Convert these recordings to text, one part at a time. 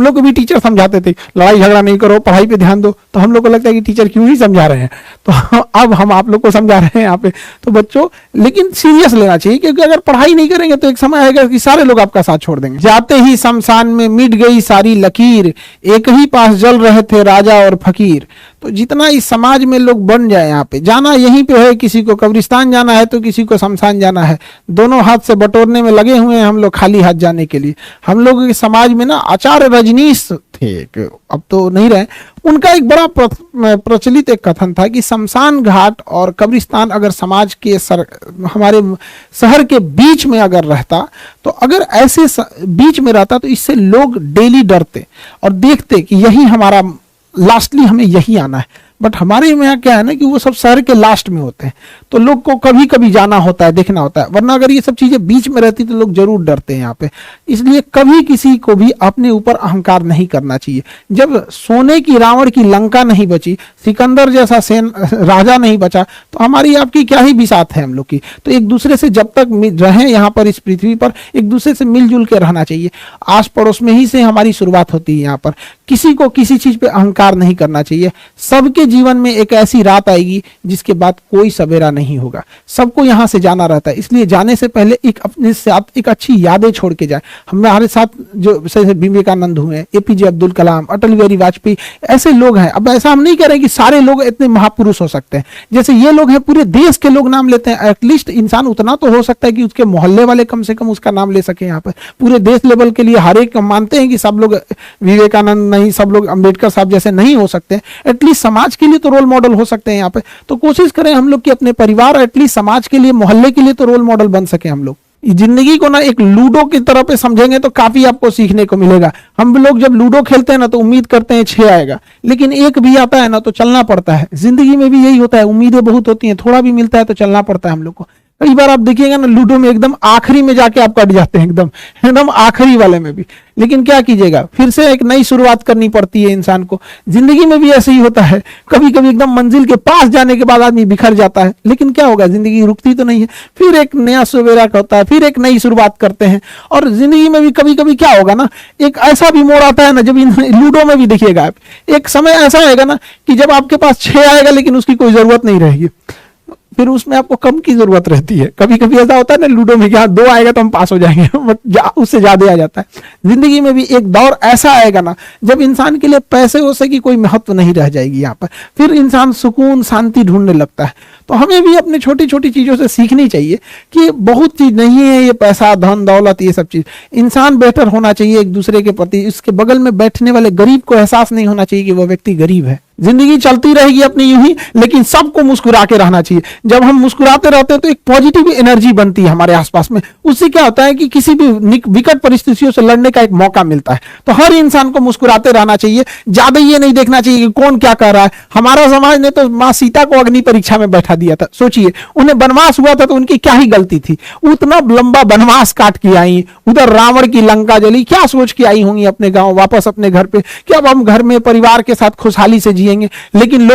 हम लोग को भी टीचर समझाते थे लड़ाई झगड़ा नहीं करो, पढ़ाई पे ध्यान दो, तो हम लोग को लगता है कि टीचर क्यों ही समझा रहे हैं। तो अब हम आप लोग को समझा रहे हैं यहाँ पे। तो बच्चों लेकिन सीरियस लेना चाहिए, क्योंकि अगर पढ़ाई नहीं करेंगे तो एक समय आएगा कि सारे लोग आपका साथ छोड़ देंगे। जाते ही शमशान में मिट गई सारी लकीर, एक ही पास जल रहे थे राजा और फकीर। तो जितना इस समाज में लोग बन जाए, यहाँ पे जाना यहीं पे है, किसी को कब्रिस्तान जाना है तो किसी को शमशान जाना है, दोनों हाथ से बटोरने में लगे हुए हैं हम लोग खाली हाथ जाने के लिए। हम लोग के समाज में ना आचार्य रजनीश थे, अब तो नहीं रहे, उनका एक बड़ा प्रचलित एक कथन था कि शमशान घाट और कब्रिस्तान अगर समाज के हमारे शहर के बीच में अगर रहता, तो अगर ऐसे बीच में रहता तो इससे लोग डेली डरते और देखते कि यही हमारा लास्टली हमें यही आना है। बट हमारे यहाँ क्या है ना कि वो सब शहर के लास्ट में होते हैं, तो लोग को कभी कभी जाना होता है, देखना होता है, वरना अगर ये सब चीजें बीच में रहती तो लोग जरूर डरते हैं यहाँ पे। इसलिए कभी किसी को भी अपने ऊपर अहंकार नहीं करना चाहिए। जब सोने की रावण की लंका नहीं बची, सिकंदर जैसा राजा नहीं बचा, तो हमारी आपकी क्या ही बिसात है हम लोग की। तो एक दूसरे से जब तक रहे यहाँ पर इस पृथ्वी पर, एक दूसरे से मिलजुल के रहना चाहिए। आस पड़ोस में ही से हमारी शुरुआत होती है यहाँ पर। किसी को किसी चीज पे अहंकार नहीं करना चाहिए। सबके जीवन में एक ऐसी रात आएगी जिसके बाद कोई सवेरा नहीं होगा, सबको यहाँ से जाना रहता है। इसलिए जाने से पहले एक अपने साथ एक अच्छी यादें छोड़ के जाए। हमारे साथ जो विवेकानंद हुए, एपीजे अब्दुल कलाम, अटल बिहारी वाजपेयी, ऐसे लोग हैं। अब ऐसा हम नहीं कह रहे कि सारे लोग इतने महापुरुष हो सकते हैं, जैसे ये लोग हैं पूरे देश के लोग नाम लेते हैं। एटलीस्ट इंसान उतना तो हो सकता है कि उसके मोहल्ले वाले कम से कम उसका नाम ले सके। यहाँ पर पूरे देश लेवल के लिए हर एक मानते हैं कि सब लोग विवेकानंद नहीं, सब लोग अंबेडकर साहब जैसे नहीं हो सकते, एटलीस्ट समाज के लिए तो रोल मॉडल हो सकते हैं यहाँ पे। तो कोशिश करें हम लोग कि अपने परिवार और एटलीस्ट समाज के लिए, मोहल्ले के लिए तो रोल मॉडल बन सके हम लोग। जिंदगी को ना एक लूडो की तरह पे समझेंगे तो काफी आपको सीखने को मिलेगा। हम लोग जब लूडो खेलते हैं ना तो उम्मीद करते हैं 6 आएगा, लेकिन 1 भी आता है ना तो चलना पड़ता है। जिंदगी में भी यही होता है, उम्मीदें बहुत होती हैं, थोड़ा भी मिलता है तो चलना पड़ता है हम लोग को। कई बार आप देखिएगा ना लूडो में एकदम आखिरी में जाके आप कट जाते हैं, एकदम आखिरी वाले में भी। लेकिन क्या कीजिएगा, फिर से एक नई शुरुआत करनी पड़ती है इंसान को। जिंदगी में भी ऐसे ही होता है, कभी कभी एकदम मंजिल के पास जाने के बाद आदमी बिखर जाता है, लेकिन क्या होगा, जिंदगी रुकती तो नहीं है। फिर एक नया सवेरा होता है, फिर एक नई शुरुआत करते हैं। और जिंदगी में भी कभी कभी क्या होगा ना, एक ऐसा भी मोड़ आता है ना, जब लूडो में भी देखिएगा आप, एक समय ऐसा आएगा ना कि जब आपके पास 6 आएगा लेकिन उसकी कोई जरूरत नहीं रहेगी, फिर उसमें आपको कम की जरूरत रहती है। कभी कभी ऐसा होता है ना लूडो में, क्या 2 आएगा तो हम पास हो जाएंगे, उससे ज्यादा आ जाता है। जिंदगी में भी एक दौर ऐसा आएगा ना जब इंसान के लिए पैसे वैसे की कोई महत्व नहीं रह जाएगी यहाँ पर, फिर इंसान सुकून शांति ढूंढने लगता है। तो हमें भी अपने छोटी छोटी चीजों से सीखनी चाहिए कि बहुत चीज नहीं है ये पैसा, धन दौलत, ये सब चीज। इंसान बेहतर होना चाहिए एक दूसरे के प्रति। इसके बगल में बैठने वाले गरीब को एहसास नहीं होना चाहिए कि वो व्यक्ति गरीब है। जिंदगी चलती रहेगी अपनी यूं ही, लेकिन सबको मुस्कुरा के रहना चाहिए। जब हम मुस्कुराते रहते हैं तो एक पॉजिटिव एनर्जी बनती है हमारे आसपास में। उससे क्या होता है कि किसी भी विकट परिस्थितियों से लड़ने का एक मौका मिलता है। तो हर इंसान को मुस्कुराते रहना चाहिए। ज्यादा ये नहीं देखना चाहिए कि कौन क्या कर रहा है। हमारा समाज ने तो माँ सीता को अग्नि परीक्षा में बैठा दिया था। सोचिए, उन्हें वनवास हुआ था तो उनकी क्या ही गलती थी। उतना लंबा वनवास काट के आई, उधर रावण की लंका जली, क्या सोच के आई होंगी अपने गाँव वापस अपने घर पे कि अब हम घर में परिवार के साथ खुशहाली से जिएंगे। लेकिन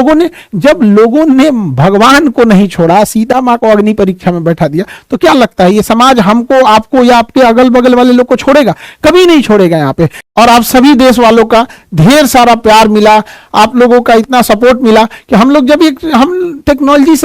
जब लोगों ने भगवान को नहीं छोड़ा, सीता मां को अग्नि परीक्षा में बैठा दिया, तो क्या लगता है ये समाज हमको, आपको या आपके अगल बगल वाले लोग को छोड़ेगा? कभी नहीं छोड़ेगा यहाँ पे। और आप सभी देश वालों का ढेर सारा प्यार मिला, आप लोगों का इतना सपोर्ट मिला कि हम लोग जब हम टेक्नोलॉजी से